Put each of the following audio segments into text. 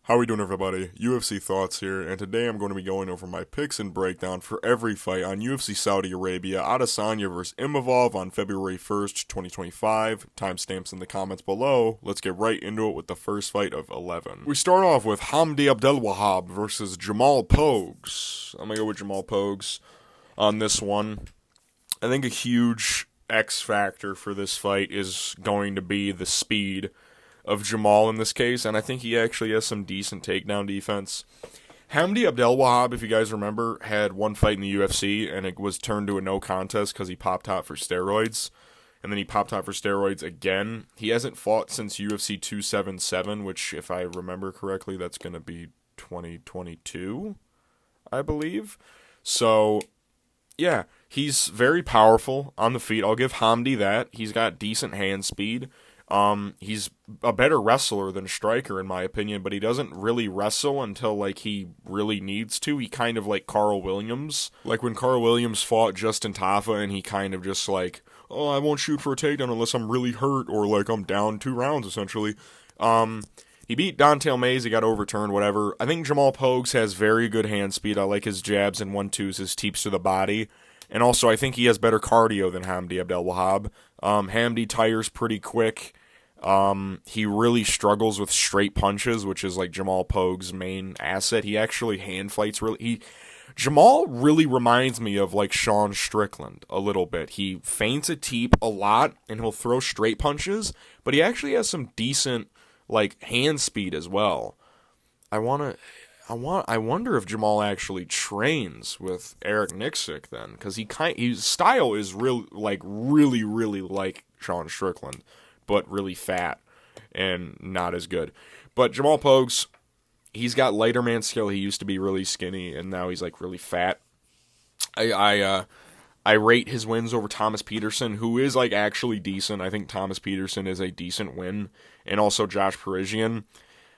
How we doing, everybody? UFC Thoughts here, and today I'm going to be going over my picks and breakdown for every fight on UFC Saudi Arabia. Adesanya vs. Imavov on February 1st, 2025. Timestamps in the comments below. Let's get right into it with the first fight of 11. We start off with Hamdy Abdelwahab versus Jamal Pogues. I'm going to go with Jamal Pogues on this one. I think a huge X factor for this fight is going to be the speed of Jamal in this case, and I think he actually has some decent takedown defense. Hamdy Abdelwahab, if you guys remember, had one fight in the UFC, and it was turned to a no contest because he popped hot for steroids, and then he popped hot for steroids again. He hasn't fought since UFC 277, which, if I remember correctly, that's going to be 2022, I believe. So, yeah, he's very powerful on the feet. I'll give Hamdy that. He's got decent hand speed. He's a better wrestler than striker in my opinion, but he doesn't really wrestle until like he really needs to. He kind of like Carl Williams. Like when Carl Williams fought Justin Tafa and he kind of just like, oh, I won't shoot for a takedown unless I'm really hurt or like I'm down 2 rounds essentially. He beat Don'Tale Mayes, he got overturned, whatever. I think Jamal Pogues has very good hand speed. I like his jabs and 1-2s, his teeps to the body. And also I think he has better cardio than Hamdy Abdelwahab. Hamdy tires pretty quick. He really struggles with straight punches, which is like Jamal Pogues' main asset. He actually hand fights really. Jamal really reminds me of like Sean Strickland a little bit. He feints a teep a lot and he'll throw straight punches, but he actually has some decent like hand speed as well. I wonder if Jamal actually trains with Eric Nixick then, because his style is really like Sean Strickland, but really fat and not as good. But Jamal Pogues, he's got lighter man skill. He used to be really skinny, and now he's like really fat. I rate his wins over Thomas Petersen, who is like actually decent. I think Thomas Petersen is a decent win, and also Josh Parisian.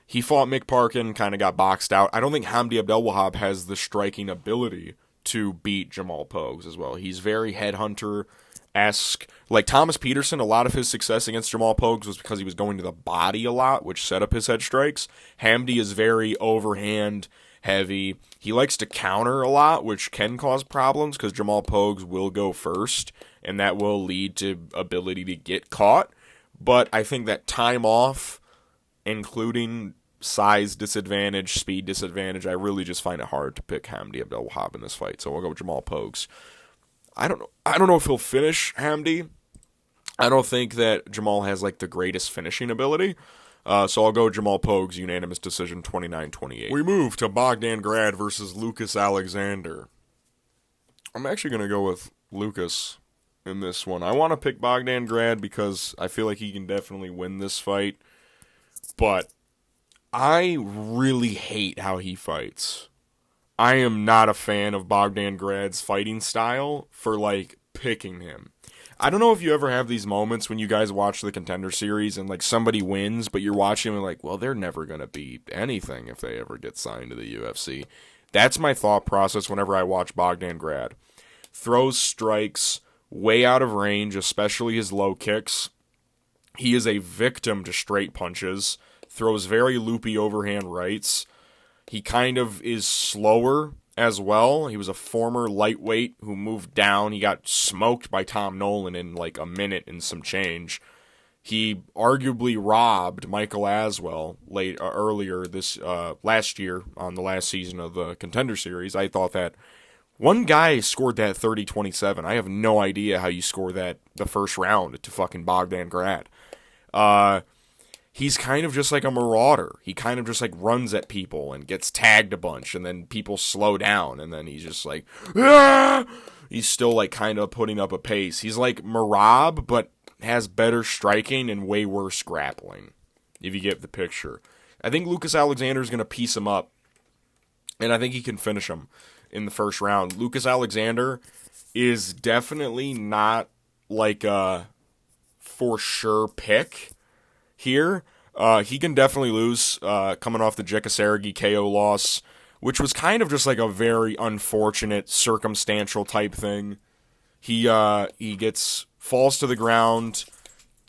He fought Mick Parkin, kind of got boxed out. I don't think Hamdy Abdelwahab has the striking ability to beat Jamal Pogues as well. He's very headhunter-esque. Like Thomas Petersen, a lot of his success against Jamal Pogues was because he was going to the body a lot, which set up his head strikes. Hamdy is very overhand heavy. He likes to counter a lot, which can cause problems because Jamal Pogues will go first, and that will lead to ability to get caught. But I think that time off, including size disadvantage, speed disadvantage, I really just find it hard to pick Hamdy Abdelwahab in this fight. So we'll go with Jamal Pogues. I don't know if he'll finish Hamdy. I don't think that Jamal has like the greatest finishing ability. So I'll go Jamal Pogues, unanimous decision, 29-28. We move to Bogdan Grad versus Lucas Alexander. I'm actually going to go with Lucas in this one. I want to pick Bogdan Grad because I feel like he can definitely win this fight. But I really hate how he fights. I am not a fan of Bogdan Grad's fighting style for, like, picking him. I don't know if you ever have these moments when you guys watch the Contender Series and, like, somebody wins, but you're watching and like, well, they're never going to beat anything if they ever get signed to the UFC. That's my thought process whenever I watch Bogdan Grad. Throws strikes way out of range, especially his low kicks. He is a victim to straight punches, throws very loopy overhand rights. He kind of is slower as well. He was a former lightweight who moved down. He got smoked by Tom Nolan in like a minute and some change. He arguably robbed Michael Aswell earlier this last year on the last season of the Contender Series. I thought that one guy scored that 30-27. I have no idea how you score that the first round to fucking Bogdan Grad. He's kind of just like a marauder. He kind of just like runs at people and gets tagged a bunch, and then people slow down, and then he's just like, ah! He's still like kind of putting up a pace. He's like Marab, but has better striking and way worse grappling, if you get the picture. I think Lucas Alexander is going to piece him up, and I think he can finish him in the first round. Lucas Alexander is definitely not like a for sure pick here. He can definitely lose coming off the Jekasaragi KO loss, which was kind of just like a very unfortunate circumstantial type thing. He falls to the ground,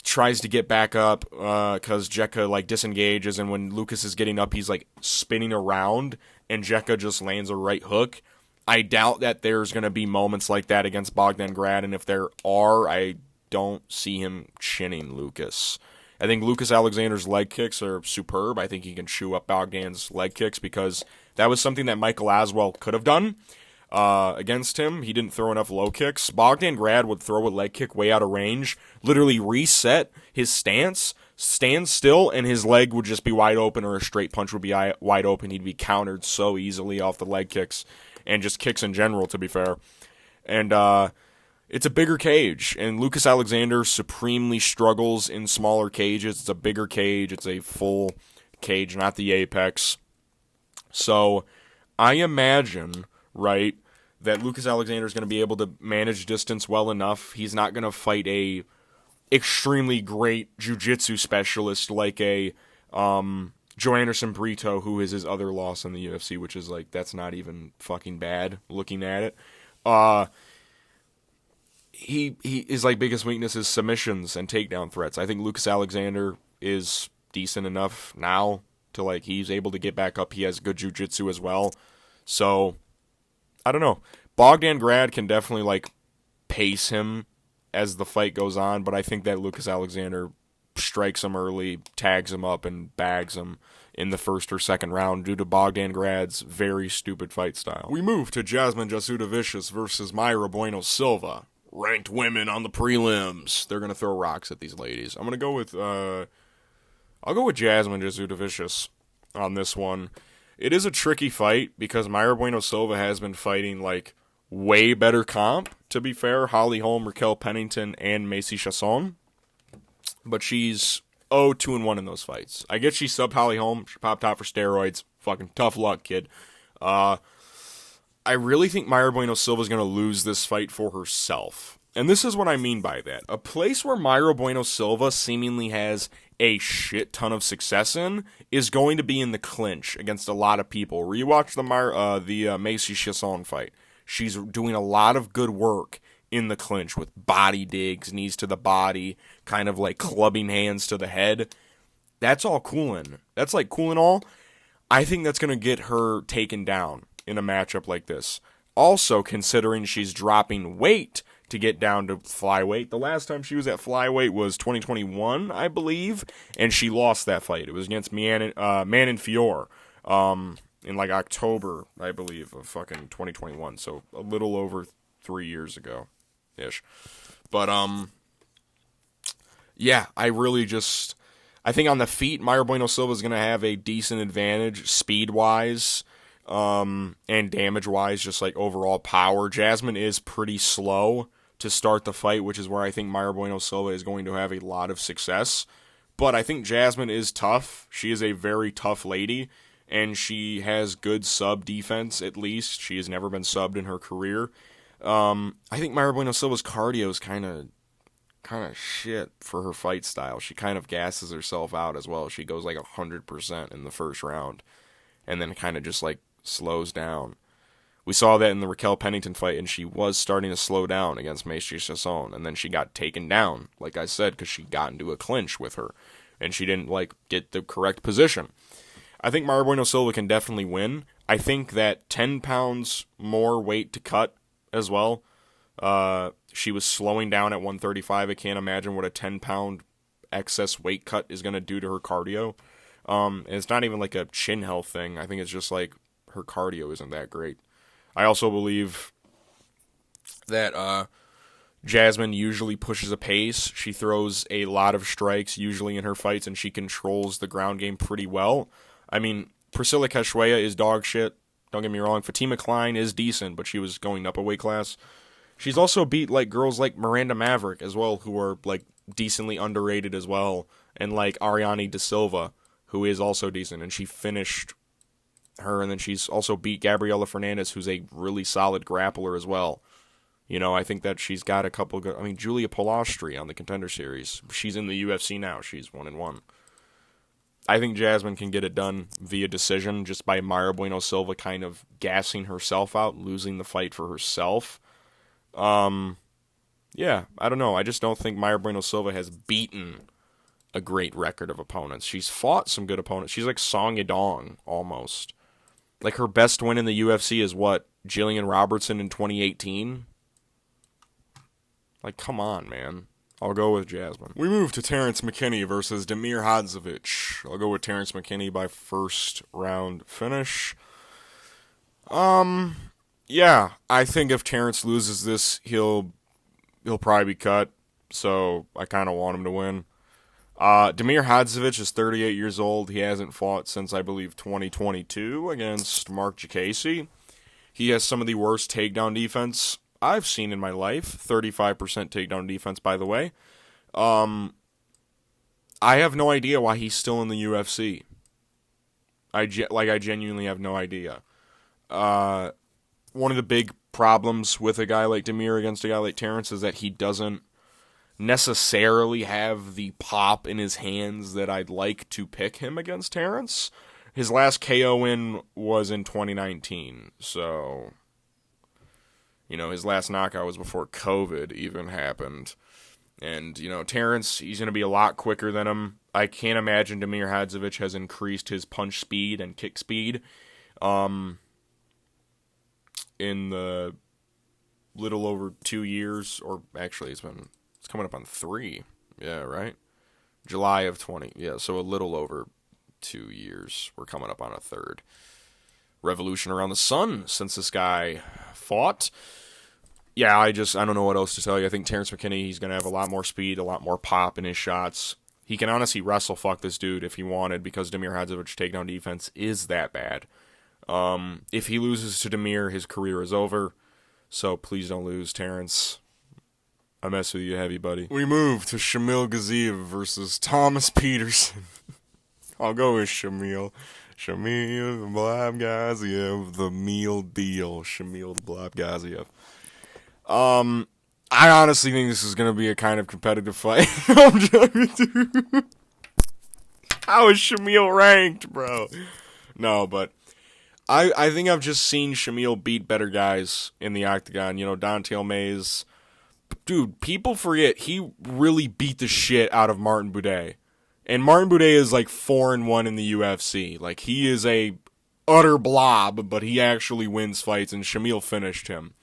tries to get back up because Jekka like disengages, and when Lucas is getting up, he's like spinning around, and Jekka just lands a right hook. I doubt that there's going to be moments like that against Bogdan Grad, and if there are, I don't see him chinning Lucas. I think Lucas Alexander's leg kicks are superb. I think he can chew up Bogdan's leg kicks because that was something that Michael Aswell could have done against him. He didn't throw enough low kicks. Bogdan Grad would throw a leg kick way out of range, literally reset his stance, stand still, and his leg would just be wide open, or a straight punch would be wide open. He'd be countered so easily off the leg kicks and just kicks in general, to be fair. And it's a bigger cage, and Lucas Alexander supremely struggles in smaller cages. It's a bigger cage. It's a full cage, not the apex. So I imagine, right, that Lucas Alexander is going to be able to manage distance well enough. He's not going to fight a extremely great jiu-jitsu specialist like a Joe Anderson Brito, who is his other loss in the UFC, which is like, that's not even fucking bad looking at it. His like biggest weakness is submissions and takedown threats. I think Lucas Alexander is decent enough now to like, he's able to get back up. He has good jiu-jitsu as well. So I don't know. Bogdan Grad can definitely like pace him as the fight goes on, but I think that Lucas Alexander strikes him early, tags him up, and bags him in the first or second round due to Bogdan Grad's very stupid fight style. We move to Jasmine Jasudavicius versus Mayra Bueno Silva. Ranked women on the prelims. They're going to throw rocks at these ladies. I'm going to go with I'll go with Jasmine Jasudavicius on this one. It is a tricky fight because Mayra Bueno Silva has been fighting like way better comp, to be fair. Holly Holm, Raquel Pennington, and Macy Chasson. But she's 2-1 in those fights. I get she subbed Holly Holm. She popped out for steroids. Fucking tough luck, kid. I really think Mayra Bueno Silva is going to lose this fight for herself. And this is what I mean by that. A place where Mayra Bueno Silva seemingly has a shit ton of success in is going to be in the clinch against a lot of people. Rewatch the Macy Chasson fight. She's doing a lot of good work in the clinch with body digs, knees to the body, kind of like clubbing hands to the head. That's all cool That's like cool and all. I think that's going to get her taken down in a matchup like this. Also, considering she's dropping weight to get down to flyweight. The last time she was at flyweight was 2021, I believe, and she lost that fight. It was against Manon Fior in like October, I believe, of fucking 2021. So a little over 3 years ago-ish. But, yeah, I think on the feet, Mayra Bueno Silva is going to have a decent advantage speed-wise. And damage-wise, just like overall power. Jasmine is pretty slow to start the fight, which is where I think Mayra Bueno Silva is going to have a lot of success. But I think Jasmine is tough. She is a very tough lady, and she has good sub defense, at least. She has never been subbed in her career. I think Mayra Bueno Silva's cardio is kind of shit for her fight style. She kind of gasses herself out as well. She goes like 100% in the first round, and then kind of just like slows down. We saw that in the Raquel Pennington fight, and she was starting to slow down against Macy Chasson, and then she got taken down, like I said, because she got into a clinch with her, and she didn't like get the correct position. I think Mayra Bueno Silva can definitely win. I think that 10 pounds more weight to cut as well. She was slowing down at 135. I can't imagine what a 10-pound excess weight cut is going to do to her cardio. And it's not even like a chin health thing. I think it's just like her cardio isn't that great. I also believe that Jasmine usually pushes a pace. She throws a lot of strikes usually in her fights, and she controls the ground game pretty well. I mean, Priscilla Cachoeira is dog shit. Don't get me wrong. Fatima Klein is decent, but she was going up a weight class. She's also beat like girls like Miranda Maverick as well, who are like decently underrated as well, and like Ariane De Silva, who is also decent, and she finished her, and then she's also beat Gabriela Fernandez, who's a really solid grappler as well. You know, I think that she's got a couple good... I mean, Julia Polastri on the Contender Series. She's in the UFC now. She's 1-1. I think Jasmine can get it done via decision just by Mayra Bueno Silva kind of gassing herself out, losing the fight for herself. Yeah, I don't know. I just don't think Mayra Bueno Silva has beaten a great record of opponents. She's fought some good opponents. She's like Song Yadong, almost. Like, her best win in the UFC is what? Jillian Robertson in 2018? Like, come on, man. I'll go with Jasmine. We move to Terrance McKinney versus Damir Hadžović. I'll go with Terrance McKinney by first round finish. Yeah, I think if Terrance loses this, he'll probably be cut. So I kind of want him to win. Damir Hadžović is 38 years old. He hasn't fought since, I believe, 2022 against Mark Jacasey. He has some of the worst takedown defense I've seen in my life. 35% takedown defense, by the way. I have no idea why he's still in the UFC. I genuinely have no idea. One of the big problems with a guy like Damir against a guy like Terrance is that he doesn't necessarily have the pop in his hands that I'd like to pick him against Terrance. His last KO win was in 2019, so, his last knockout was before COVID even happened. And, Terrance, he's going to be a lot quicker than him. I can't imagine Damir Hadžović has increased his punch speed and kick speed in the little over 2 years, or actually it's coming up on 3. Yeah, right? July of 20. Yeah, so a little over 2 years. We're coming up on a third revolution around the sun since this guy fought. Yeah, I don't know what else to tell you. I think Terrance McKinney, he's going to have a lot more speed, a lot more pop in his shots. He can honestly wrestle fuck this dude if he wanted, because Damir Hadžović's takedown defense is that bad. If he loses to Damir, his career is over. So please don't lose, Terrance. I mess with you heavy, buddy. We move to Shamil Gaziev versus Thomas Petersen. I'll go with Shamil. Shamil the Blob Gaziev, the meal deal. Shamil the Blob Gaziev. I honestly think this is going to be a kind of competitive fight. I'm joking, dude. How is Shamil ranked, bro? No, but I think I've just seen Shamil beat better guys in the octagon. Don'Tale Mayes. Dude, people forget he really beat the shit out of Martin Buday. And Martin Buday is like 4-1 in the UFC. Like, he is a utter blob, but he actually wins fights, and Shamil finished him.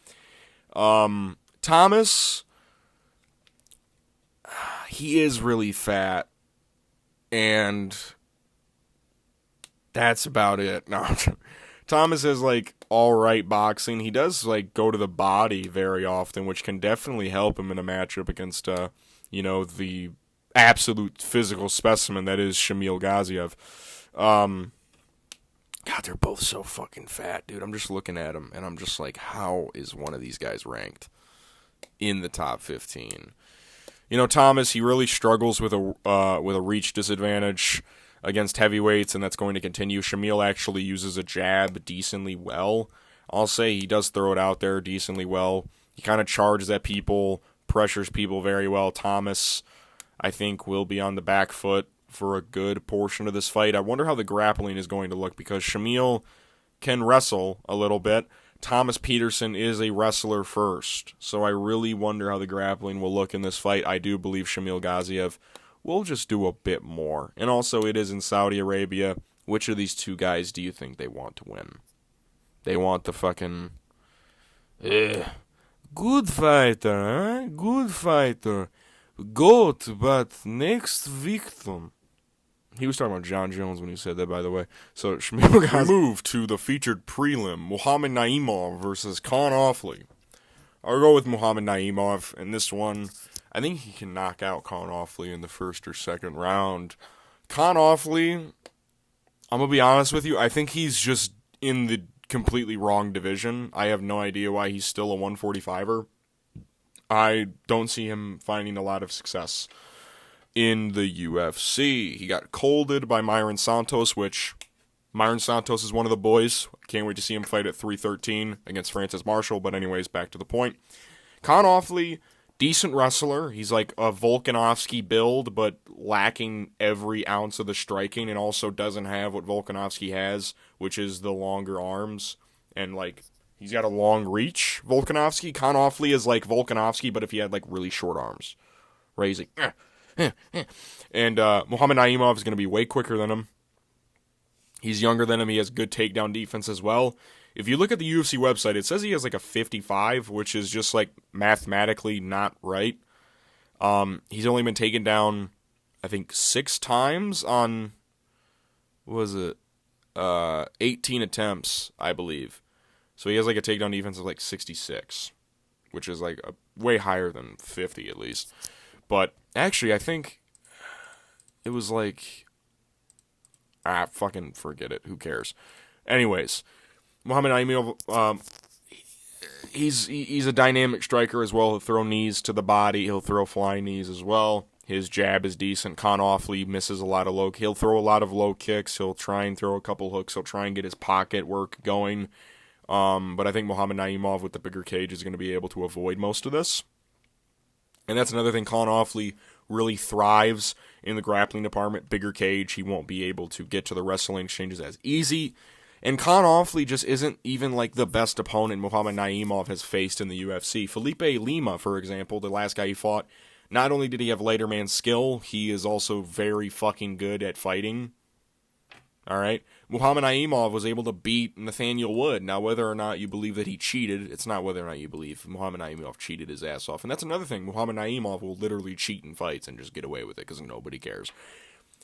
Thomas, he is really fat, and that's about it. No, Thomas has, like, alright boxing. He does, like, go to the body very often, which can definitely help him in a matchup against, the absolute physical specimen that is Shamil Gaziev. God, they're both so fucking fat, dude. I'm just looking at them, and I'm just like, how is one of these guys ranked in the top 15? Thomas, he really struggles with a reach disadvantage against heavyweights, and that's going to continue. Shamil actually uses a jab decently well. I'll say he does throw it out there decently well. He kind of charges at people, pressures people very well. Thomas, I think, will be on the back foot for a good portion of this fight. I wonder how the grappling is going to look, because Shamil can wrestle a little bit. Thomas Petersen is a wrestler first, so I really wonder how the grappling will look in this fight. I do believe Shamil Gaziev will just do a bit more. And also, it is in Saudi Arabia. Which of these two guys do you think they want to win? They want the fucking good fighter, huh? Good fighter. GOAT, but next victim. He was talking about John Jones when he said that, by the way. So, Shamil Gaziev. Move to the featured prelim. Muhammad Naimov versus Kaan Ofli. I'll go with Muhammad Naimov in this one. I think he can knock out Kaan Ofli in the first or second round. Kaan Ofli, I'm going to be honest with you, I think he's just in the completely wrong division. I have no idea why he's still a 145er. I don't see him finding a lot of success in the UFC. He got colded by Myron Santos, which Myron Santos is one of the boys. Can't wait to see him fight at 313 against Francis Marshall. But anyways, back to the point. Kaan Ofli, decent wrestler. He's like a Volkanovski build, but lacking every ounce of the striking, and also doesn't have what Volkanovski has, which is the longer arms. And, like, He's got a long reach, Volkanovski. Kaan Ofli is like Volkanovski, but if he had like really short arms. Right? He's like, And Muhammad Naimov is going to be way quicker than him. He's younger than him. He has good takedown defense as well. If you look at the UFC website, it says he has like a 55, which is just like mathematically not right. He's only been taken down, I think, 6 times on, what was it, 18 attempts, I believe. So he has like a takedown defense of like 66, which is like way higher than 50 at least. But actually, I think it was like, fucking forget it. Who cares? Anyways, Muhammad Naimov, he's a dynamic striker as well. He'll throw knees to the body. He'll throw flying knees as well. His jab is decent. Kaan Ofli misses a lot of low. He'll throw a lot of low kicks. He'll try and throw a couple hooks. He'll try and get his pocket work going. But I think Muhammad Naimov with the bigger cage is going to be able to avoid most of this. And that's another thing. Kaan Ofli really thrives in the grappling department. Bigger cage. He won't be able to get to the wrestling exchanges as easy. And Kaan Ofli just isn't even like the best opponent Muhammad Naimov has faced in the UFC. Felipe Lima, for example, the last guy he fought, not only did he have lighter man skill, he is also very fucking good at fighting. Alright? Muhammad Naimov was able to beat Nathaniel Wood. Now, whether or not you believe that he cheated, it's not whether or not you believe Muhammad Naimov cheated his ass off. And that's another thing. Muhammad Naimov will literally cheat in fights and just get away with it because nobody cares.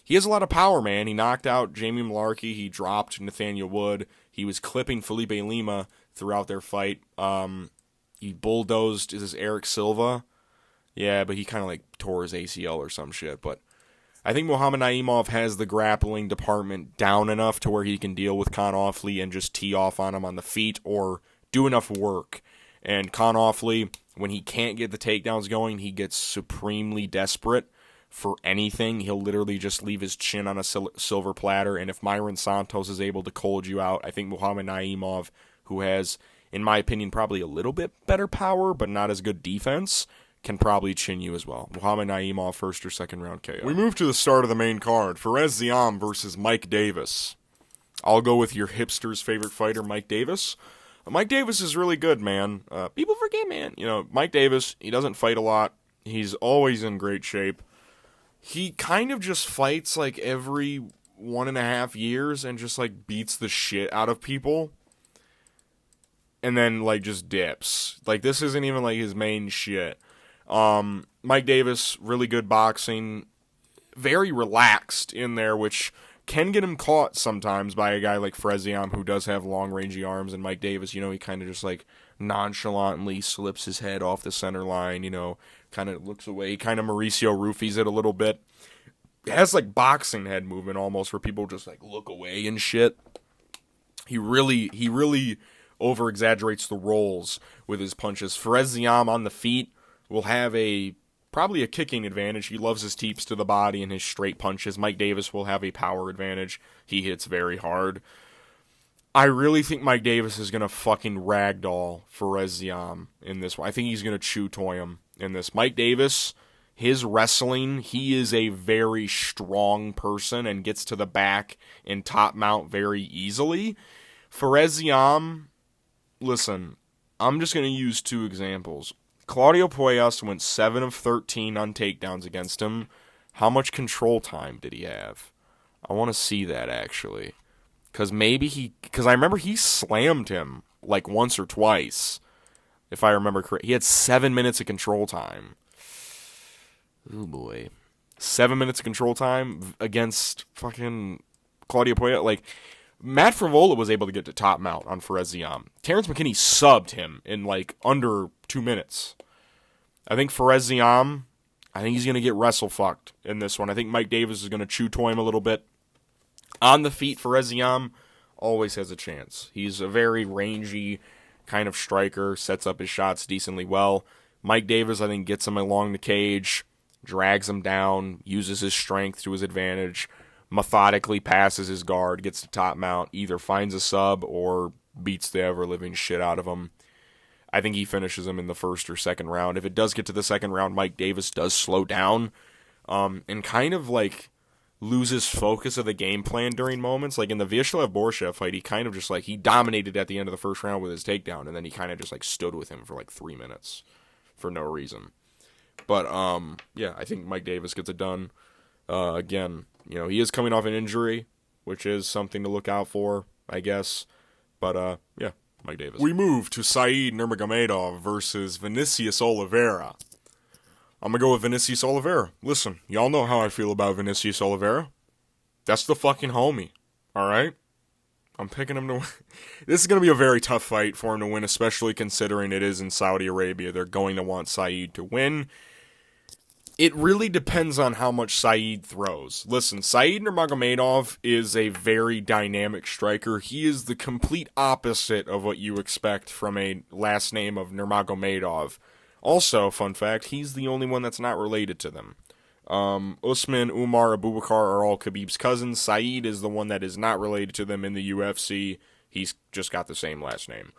He has a lot of power, man. He knocked out Jamie Malarkey. He dropped Nathaniel Wood. He was clipping Felipe Lima throughout their fight. He bulldozed, is this Eric Silva? Yeah, but he kind of like tore his ACL or some shit. But I think Muhammad Naimov has the grappling department down enough to where he can deal with Kaan Ofli and just tee off on him on the feet or do enough work. And Kaan Ofli, when he can't get the takedowns going, he gets supremely desperate for anything. He'll literally just leave his chin on a silver platter. And if Myron Santos is able to cold you out, I think Muhammad Naimov, who has, in my opinion, probably a little bit better power, but not as good defense, can probably chin you as well. Muhammad Naimov, first or second round KO. We move to the start of the main card. Farès Ziam versus Mike Davis. I'll go with your hipster's favorite fighter, Mike Davis. Mike Davis is really good, man. People forget, man. You know, Mike Davis, he doesn't fight a lot. He's always in great shape. He kind of just fights like every 1.5 years and just like beats the shit out of people. And then like just dips. Like this isn't even like his main shit. Mike Davis, really good boxing. Very relaxed in there, which can get him caught sometimes by a guy like Farès Ziam, who does have long-rangey arms. And Mike Davis, you know, he kind of just like nonchalantly slips his head off the center line, you know, kind of looks away, kind of Mauricio Rufy's it a little bit. It has like boxing head movement almost, where people just like look away and shit. He really over-exaggerates the rolls with his punches. Farès Ziam on the feet will have probably a kicking advantage. He loves his teeps to the body and his straight punches. Mike Davis will have a power advantage. He hits very hard. I really think Mike Davis is going to fucking ragdoll Farès Ziam in this one. I think he's going to chew toy him in this. Mike Davis, his wrestling, he is a very strong person and gets to the back and top mount very easily. Farès Ziam, listen, I'm just going to use 2 examples. Claudio Puelles went 7 of 13 on takedowns against him. How much control time did he have? I want to see that, actually. Because I remember he slammed him like once or twice, if I remember correctly. He had 7 minutes of control time. Oh, boy. 7 minutes of control time against fucking Claudio Puelles. Like, Matt Frivola was able to get to top mount on Farès Ziam. Terrance McKinney subbed him in like under 2 minutes. I think Farès Ziam, I think he's going to get wrestle-fucked in this one. I think Mike Davis is going to chew toy him a little bit. On the feet, Farès Ziam always has a chance. He's a very rangy kind of striker, sets up his shots decently well. Mike Davis, I think, gets him along the cage, drags him down, uses his strength to his advantage, methodically passes his guard, gets to top mount, either finds a sub or beats the ever-living shit out of him. I think he finishes him in the first or second round. If it does get to the second round, Mike Davis does slow down and kind of like loses focus of the game plan during moments. Like in the Vyacheslav-Borshev fight, he kind of just like, he dominated at the end of the first round with his takedown, and then he kind of just like stood with him for like 3 minutes for no reason. But, yeah, I think Mike Davis gets it done. Again, you know, he is coming off an injury, which is something to look out for, I guess. But, yeah, Mike Davis. We move to Said Nurmagomedov versus Vinicius Oliveira. I'm going to go with Vinicius Oliveira. Listen, y'all know how I feel about Vinicius Oliveira. That's the fucking homie, all right? I'm picking him to win. This is going to be a very tough fight for him to win, especially considering it is in Saudi Arabia. They're going to want Said to win. It really depends on how much Said throws. Listen, Said Nurmagomedov is a very dynamic striker. He is the complete opposite of what you expect from a last name of Nurmagomedov. Also, fun fact, he's the only one that's not related to them. Usman, Umar, Abubakar are all Khabib's cousins. Said is the one that is not related to them in the UFC. He's just got the same last name.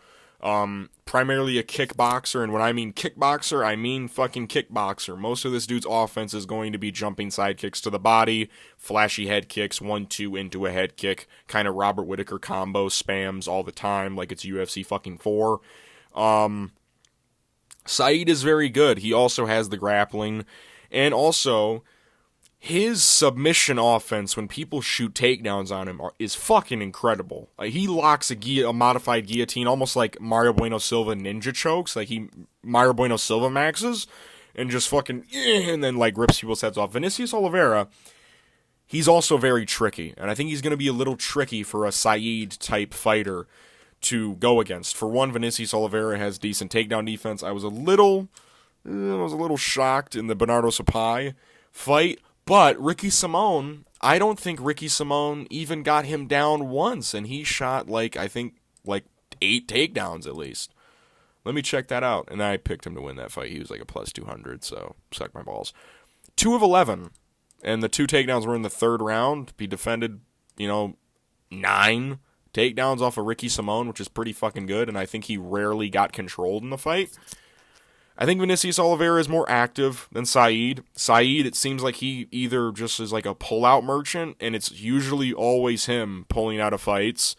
Primarily a kickboxer, and when I mean kickboxer, I mean fucking kickboxer. Most of this dude's offense is going to be jumping side kicks to the body, flashy head kicks, 1-2 into a head kick, kind of Robert Whittaker combo spams all the time like it's UFC fucking 4. Said is very good. He also has the grappling, and also his submission offense when people shoot takedowns on him is fucking incredible. He locks a modified guillotine almost like Mario Bueno Silva ninja chokes, like he Mario Bueno Silva maxes, and just fucking, and then like rips people's heads off. Vinicius Oliveira, he's also very tricky, and I think he's going to be a little tricky for a Said type fighter to go against. For one, Vinicius Oliveira has decent takedown defense. I was a little shocked in the Bernardo Sapai fight, but Ricky Simón, I don't think Ricky Simón even got him down once, and he shot I think 8 takedowns at least. Let me check that out, and I picked him to win that fight. He was like a plus 200, so suck my balls. 2 of 11, and the 2 takedowns were in the third round. He defended, 9 takedowns off of Ricky Simón, which is pretty fucking good, and I think he rarely got controlled in the fight. I think Vinicius Oliveira is more active than Said. Said, it seems like he either just is like a pull-out merchant, and it's usually always him pulling out of fights.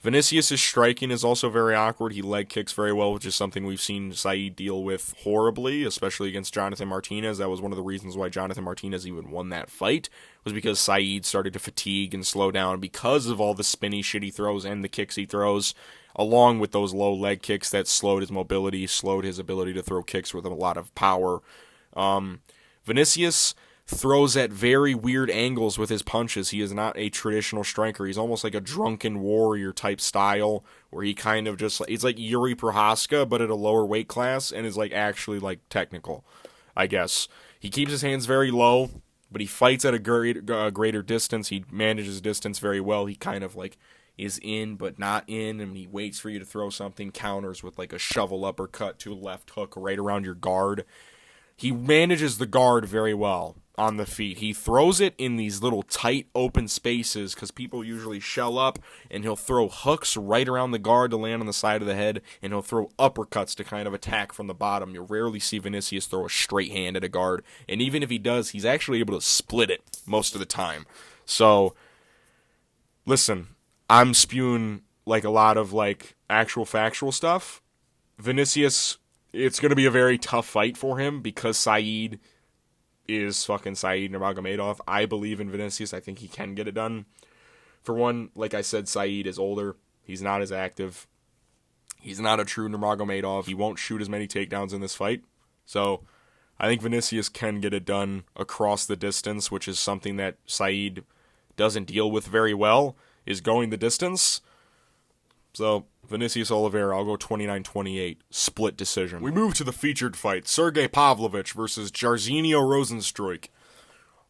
Vinicius' striking is also very awkward. He leg kicks very well, which is something we've seen Said deal with horribly, especially against Jonathan Martinez. That was one of the reasons why Jonathan Martinez even won that fight, was because Said started to fatigue and slow down because of all the spinny shit he throws and the kicks he throws, along with those low leg kicks that slowed his mobility, slowed his ability to throw kicks with a lot of power. Vinicius throws at very weird angles with his punches. He is not a traditional striker. He's almost like a drunken warrior type style, where he kind of just, it's like Yuri Prohaska, but at a lower weight class, and is like actually like technical, I guess. He keeps his hands very low, but he fights at a greater distance. He manages distance very well. He kind of like is in but not in, and he waits for you to throw something, counters with like a shovel uppercut to a left hook right around your guard. He manages the guard very well on the feet. He throws it in these little tight open spaces because people usually shell up, and he'll throw hooks right around the guard to land on the side of the head, and he'll throw uppercuts to kind of attack from the bottom. You'll rarely see Vinicius throw a straight hand at a guard, and even if he does, he's actually able to split it most of the time. So, listen, I'm spewing like a lot of like actual factual stuff. Vinicius, it's going to be a very tough fight for him because Said is fucking Said Nurmagomedov. I believe in Vinicius. I think he can get it done. For one, like I said, Said is older. He's not as active. He's not a true Nurmagomedov. He won't shoot as many takedowns in this fight. So I think Vinicius can get it done across the distance, which is something that Said doesn't deal with very well, is going the distance. So Vinicius Oliveira, I'll go 29-28, split decision. We move to the featured fight, Sergei Pavlovich versus Jairzinho Rozenstruik.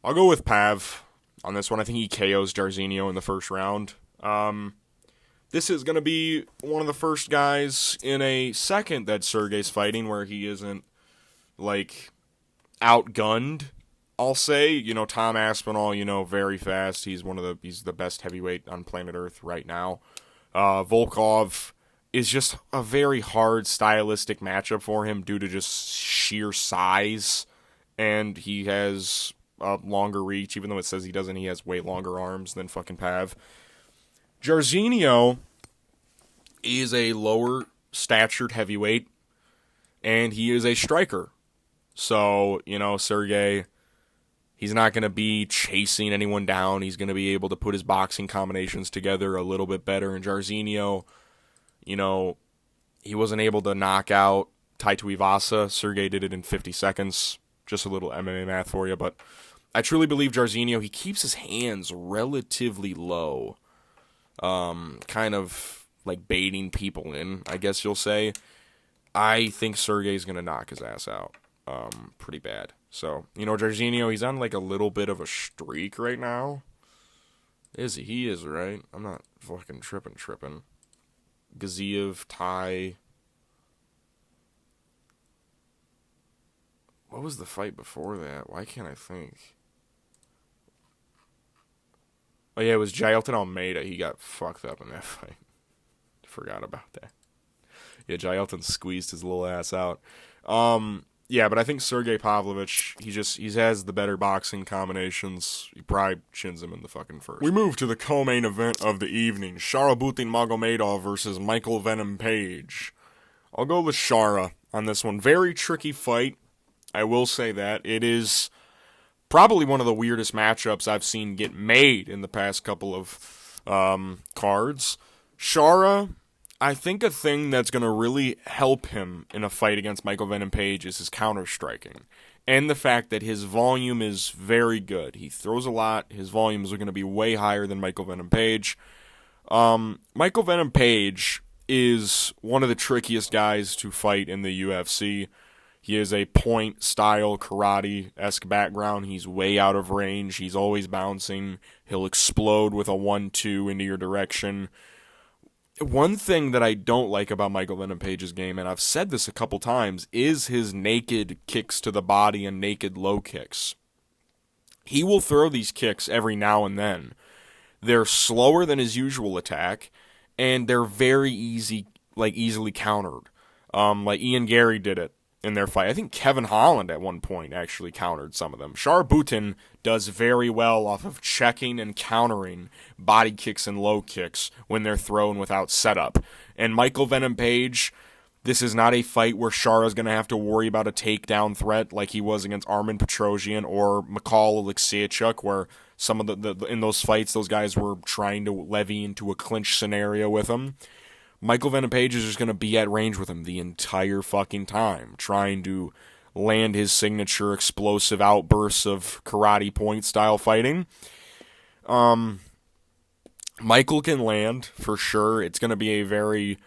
I'll go with Pav on this one. I think he KOs Jairzinho in the first round. This is going to be one of the first guys in a second that Sergei's fighting where he isn't, like, outgunned, I'll say. Tom Aspinall, very fast. He's the best heavyweight on planet Earth right now. Volkov is just a very hard stylistic matchup for him due to just sheer size and he has a longer reach, even though it says he doesn't. He has way longer arms than fucking Pav. Jairzinho is a lower statured heavyweight, and he is a striker. So, Sergei, he's not going to be chasing anyone down. He's going to be able to put his boxing combinations together a little bit better. And Jairzinho, he wasn't able to knock out Tai Tuivasa. Sergei did it in 50 seconds. Just a little MMA math for you. But I truly believe Jairzinho, he keeps his hands relatively low. Kind of like baiting people in, I guess you'll say. I think Sergei's going to knock his ass out. Pretty bad. So, Jairzinho, he's on like a little bit of a streak right now. Is he? He is, right? I'm not fucking tripping. Gaziev, Tai. What was the fight before that? Why can't I think? Oh yeah, it was Jailton Almeida. He got fucked up in that fight. Forgot about that. Yeah, Jailton squeezed his little ass out. Yeah, but I think Sergei Pavlovich, he has the better boxing combinations. He probably chins him in the fucking first. We move to the co-main event of the evening. Sharabutin Magomedov versus Michael Venom Page. I'll go with Shara on this one. Very tricky fight. I will say that. It is probably one of the weirdest matchups I've seen get made in the past couple of cards. Shara, I think a thing that's going to really help him in a fight against Michael Venom Page is his counter-striking. And the fact that his volume is very good. He throws a lot. His volumes are going to be way higher than Michael Venom Page. Michael Venom Page is one of the trickiest guys to fight in the UFC. He is a point-style karate-esque background. He's way out of range. He's always bouncing. He'll explode with a 1-2 into your direction. One thing that I don't like about Michael Venom Page's game, and I've said this a couple times, is his naked kicks to the body and naked low kicks. He will throw these kicks every now and then. They're slower than his usual attack, and they're very easily countered. Like Ian Gary did it in their fight. I think Kevin Holland at one point actually countered some of them. Sharabutin does very well off of checking and countering body kicks and low kicks when they're thrown without setup. And Michael Venom Page, this is not a fight where Shara's going to have to worry about a takedown threat like he was against Armen Petrosyan or Mikhail Alexiejczuk, where some of the in those fights, those guys were trying to levy into a clinch scenario with him. Michael Venom Page is just going to be at range with him the entire fucking time, trying to land his signature explosive outbursts of karate point-style fighting. Michael can land, for sure. It's going to be a very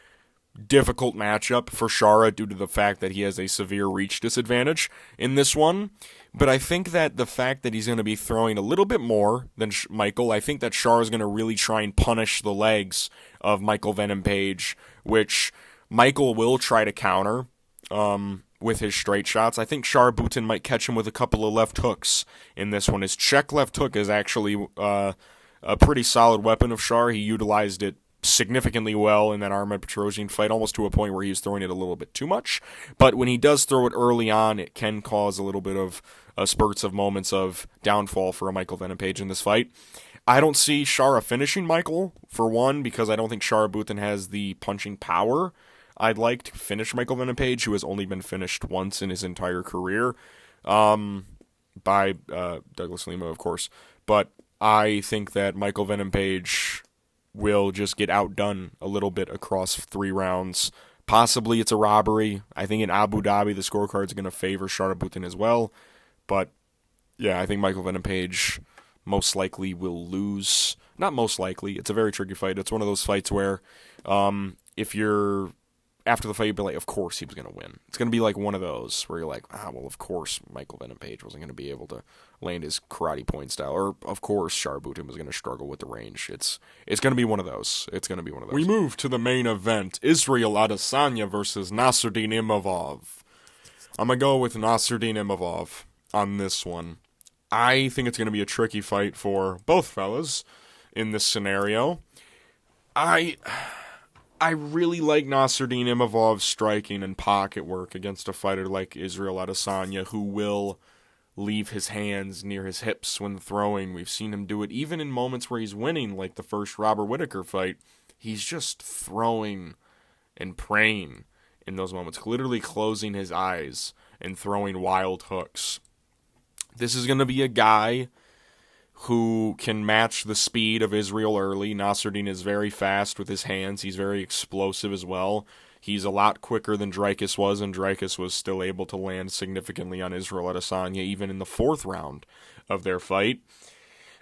difficult matchup for Shara due to the fact that he has a severe reach disadvantage in this one. But I think that the fact that he's going to be throwing a little bit more than Michael, I think that Shara is going to really try and punish the legs of Michael Venom Page, which Michael will try to counter with his straight shots. I think Sharabutin might catch him with a couple of left hooks in this one. His check left hook is actually a pretty solid weapon of Shar. He utilized it significantly well in that Armen Petrosyan fight, almost to a point where he was throwing it a little bit too much. But when he does throw it early on, it can cause a little bit of spurts of moments of downfall for a Michael Venom Page in this fight. I don't see Shara finishing Michael, for one, because I don't think Sharabutin has the punching power I'd like to finish Michael Venom Page, who has only been finished once in his entire career, by Douglas Lima, of course. But I think that Michael Venom Page will just get outdone a little bit across 3 rounds. Possibly it's a robbery. I think in Abu Dhabi the scorecard's going to favor Sharabutin as well. But yeah, I think Michael Venom Page most likely will lose. Not most likely. It's a very tricky fight. It's one of those fights where if you're after the fight, you'd be like, of course he was going to win. It's going to be like one of those where you're like, well, of course Michael Venom Page wasn't going to be able to land his karate point style. Or, of course, Sharabutin was going to struggle with the range. It's going to be one of those. It's going to be one of those. We move to the main event. Israel Adesanya versus Nasruddin Imavov. I'm going to go with Nasruddin Imavov on this one. I think it's going to be a tricky fight for both fellas in this scenario. I really like Nasruddin Imavov's striking and pocket work against a fighter like Israel Adesanya, who will leave his hands near his hips when throwing. We've seen him do it even in moments where he's winning, like the first Robert Whittaker fight. He's just throwing and praying in those moments, literally closing his eyes and throwing wild hooks. This is going to be a guy who can match the speed of Israel early. Nasruddin is very fast with his hands. He's very explosive as well. He's a lot quicker than Dricus was, and Dricus was still able to land significantly on Israel Adesanya, even in the 4th round of their fight.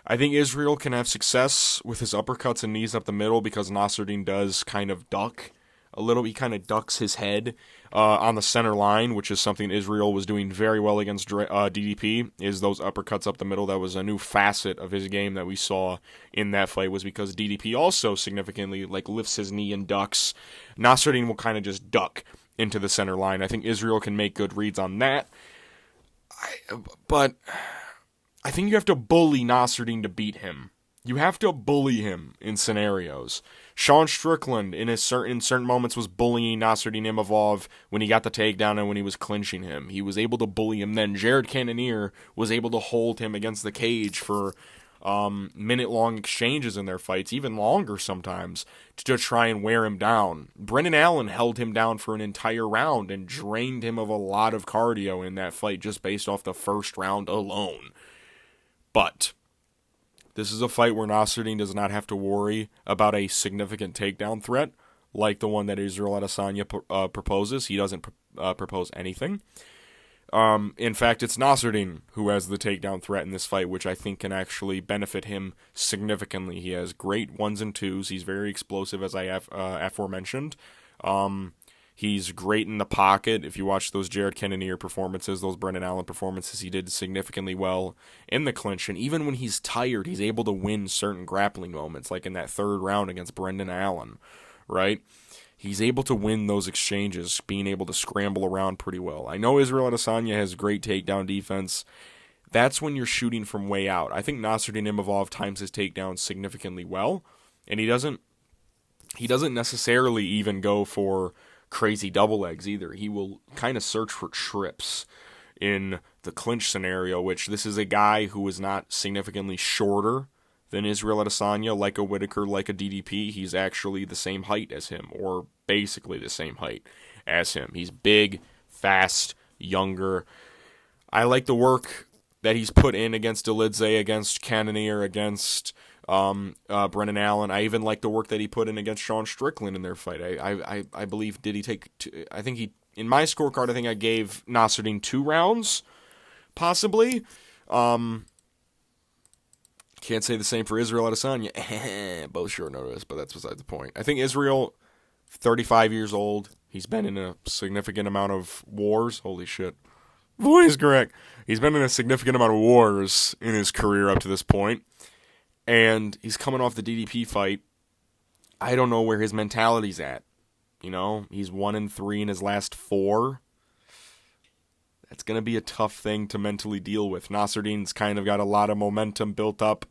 I think Israel can have success with his uppercuts and knees up the middle because Nasruddin does kind of duck a little. He kind of ducks his head on the center line, which is something Israel was doing very well against DDP, is those uppercuts up the middle. That was a new facet of his game that we saw in that fight, was because DDP also significantly lifts his knee and ducks. Nasruddin will kind of just duck into the center line. I think Israel can make good reads on that. But I think you have to bully Nasruddin to beat him. You have to bully him in scenarios. Sean Strickland, in certain moments, was bullying Nasruddin Imavov when he got the takedown and when he was clinching him. He was able to bully him then. Jared Cannonier was able to hold him against the cage for minute-long exchanges in their fights, even longer sometimes, to try and wear him down. Brendan Allen held him down for an entire round and drained him of a lot of cardio in that fight just based off the first round alone. But this is a fight where Nasruddin does not have to worry about a significant takedown threat like the one that Israel Adesanya proposes. He doesn't propose anything. In fact, it's Nasruddin who has the takedown threat in this fight, which I think can actually benefit him significantly. He has great 1s and 2s. He's very explosive, as I have aforementioned. He's great in the pocket. If you watch those Jared Cannonier performances, those Brendan Allen performances, he did significantly well in the clinch. And even when he's tired, he's able to win certain grappling moments, like in that 3rd round against Brendan Allen, right? He's able to win those exchanges, being able to scramble around pretty well. I know Israel Adesanya has great takedown defense. That's when you're shooting from way out. I think Nasruddin Imavov times his takedowns significantly well, and he doesn't necessarily even go for crazy double legs either. He will kind of search for trips in the clinch scenario, which this is a guy who is not significantly shorter than Israel Adesanya, like a Whittaker, like a DDP. He's actually the same height as him, or basically the same height as him. He's big, fast, younger. I like the work that he's put in against Elidze, against Cannonier, against Brendan Allen. I even like the work that he put in against Sean Strickland in their fight. I believe, did he take I think he, in my scorecard, I think I gave Nasruddin 2 rounds, possibly. Can't say the same for Israel Adesanya. Both short notice, but that's beside the point. I think Israel, 35 years old. He's been in a significant amount of wars. Holy shit. Voice correct. He's been in a significant amount of wars in his career up to this point. And he's coming off the DDP fight. I don't know where his mentality's at. You know, he's 1-3 in his last 4. That's going to be a tough thing to mentally deal with. Nasruddin's kind of got a lot of momentum built up.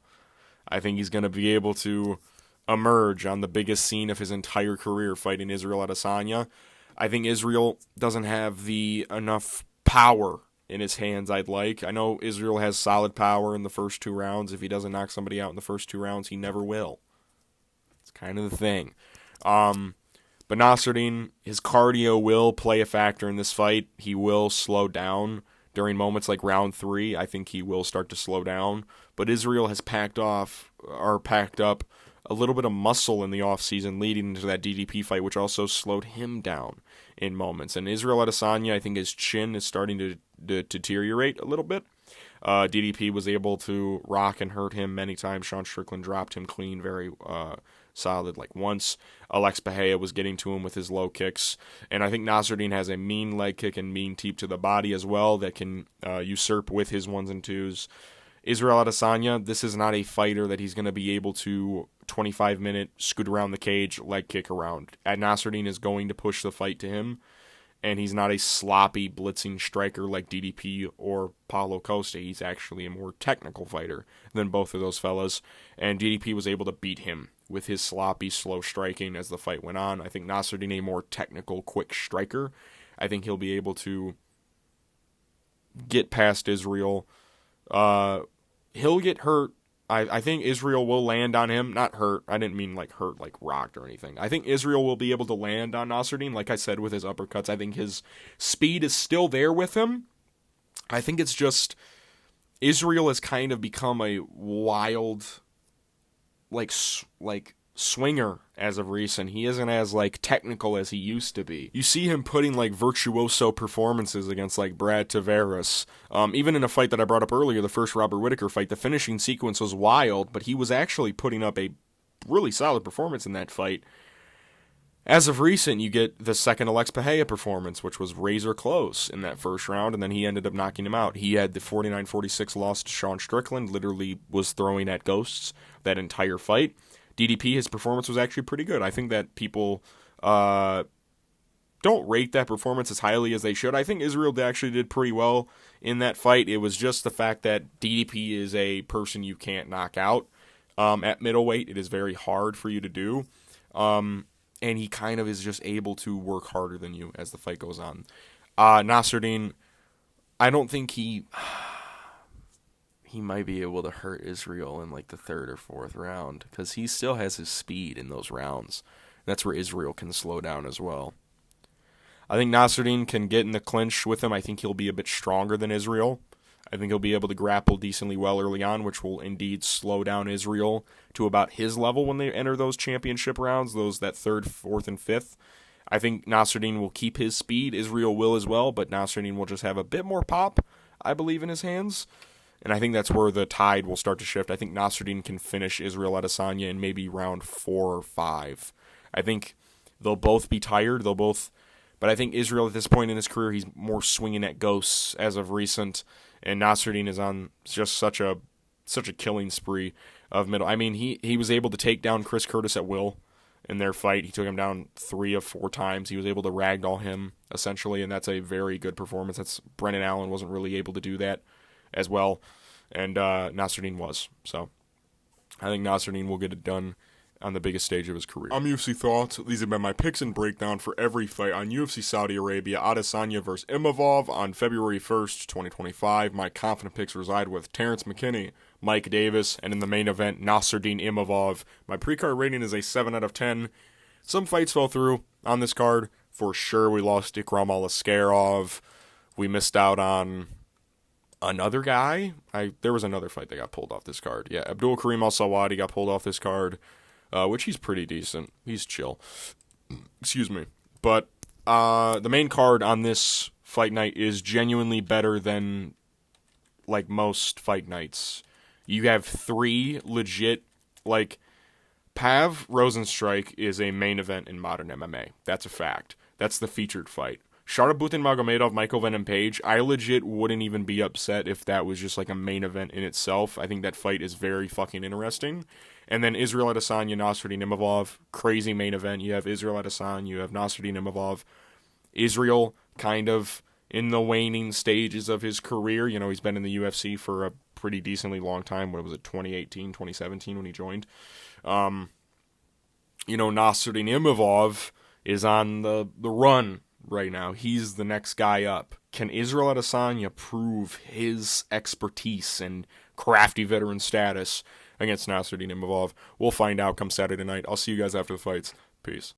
I think he's going to be able to emerge on the biggest scene of his entire career fighting Israel Adesanya. I think Israel doesn't have enough power in his hands I'd like. I know Israel has solid power in the first 2 rounds. If he doesn't knock somebody out in the first 2 rounds, he never will. It's kind of the thing. But Nasruddin, his cardio will play a factor in this fight. He will slow down during moments like round 3. I think he will start to slow down. But Israel has packed up a little bit of muscle in the offseason leading into that DDP fight, which also slowed him down in moments. And Israel Adesanya, I think his chin is starting to deteriorate a little bit. DDP was able to rock and hurt him many times. Sean Strickland dropped him clean very solid like once. Alex Bahia was getting to him with his low kicks. And I think Nasruddin has a mean leg kick and mean teep to the body as well that can usurp with his 1s and 2s. Israel Adesanya, this is not a fighter that he's going to be able to 25-minute scoot around the cage, leg kick around. Nasruddin is going to push the fight to him, and he's not a sloppy, blitzing striker like DDP or Paulo Costa. He's actually a more technical fighter than both of those fellas, and DDP was able to beat him with his sloppy, slow striking as the fight went on. I think Nasruddin, a more technical, quick striker. I think he'll be able to get past Israel. He'll get hurt. I think Israel will land on him. Not hurt. I didn't mean like hurt, like rocked or anything. I think Israel will be able to land on Nasruddin, like I said, with his uppercuts. I think his speed is still there with him. I think it's just Israel has kind of become a wild, like swinger as of recent. He isn't as like technical as he used to be. You see him putting like virtuoso performances against like Brad Tavares. Even in a fight that I brought up earlier, the first Robert Whittaker fight, the finishing sequence was wild, but he was actually putting up a really solid performance in that fight. As of recent, you get the second Alex Pereira performance, which was razor close in that first round, and then he ended up knocking him out. He had the 49-46 loss to Sean Strickland, literally was throwing at ghosts that entire fight. DDP, his performance was actually pretty good. I think that people don't rate that performance as highly as they should. I think Israel actually did pretty well in that fight. It was just the fact that DDP is a person you can't knock out. At middleweight, it is very hard for you to do. And he kind of is just able to work harder than you as the fight goes on. Nasruddin, I don't think he might be able to hurt Israel in like the third or fourth round because he still has his speed in those rounds. That's where Israel can slow down as well. I think Nasruddin can get in the clinch with him. I think he'll be a bit stronger than Israel. I think he'll be able to grapple decently well early on, which will indeed slow down Israel to about his level when they enter those championship rounds, that third, fourth, and fifth. I think Nasruddin will keep his speed. Israel will as well, but Nasruddin will just have a bit more pop, I believe, in his hands. And I think that's where the tide will start to shift. I think Nasruddin can finish Israel Adesanya in maybe round 4 or 5. I think they'll both be tired. But I think Israel at this point in his career, he's more swinging at ghosts as of recent. And Nasruddin is on just such a killing spree of middle. I mean, he was able to take down Chris Curtis at will in their fight. He took him down 3 of 4 times. He was able to ragdoll him, essentially, and that's a very good performance. Brendan Allen wasn't really able to do that as well, and Nasruddin was. So I think Nasruddin will get it done on the biggest stage of his career. I'm UFC Thoughts. These have been my picks and breakdown for every fight on UFC Saudi Arabia. Adesanya versus Imavov on February 1st, 2025. My confident picks reside with Terrance McKinney, Mike Davis, and in the main event, Nasruddin Imavov. My pre-card rating is a 7 out of 10. Some fights fell through on this card. For sure, we lost Ikram Aliskerov. We missed out on another guy. There was another fight that got pulled off this card. Yeah, Abdul Karim Al-Sawadi got pulled off this card, which he's pretty decent. He's chill. Excuse me. But the main card on this fight night is genuinely better than like most fight nights. You have 3 legit, like, Pav Rosenstrike is a main event in modern MMA. That's a fact. That's the featured fight. Sharabutin Magomedov, Michael Venom Page, I legit wouldn't even be upset if that was just like a main event in itself. I think that fight is very fucking interesting. And then Israel Adesanya, Nasruddin Imavov, crazy main event. You have Israel Adesanya, you have Nasruddin Imavov. Israel kind of in the waning stages of his career. You know, he's been in the UFC for a pretty decently long time. What was it, 2018, 2017 when he joined? Nasruddin Imavov is on the run right now. He's the next guy up. Can Israel Adesanya prove his expertise and crafty veteran status against Nasruddin Imavov? We'll find out come Saturday night. I'll see you guys after the fights. Peace.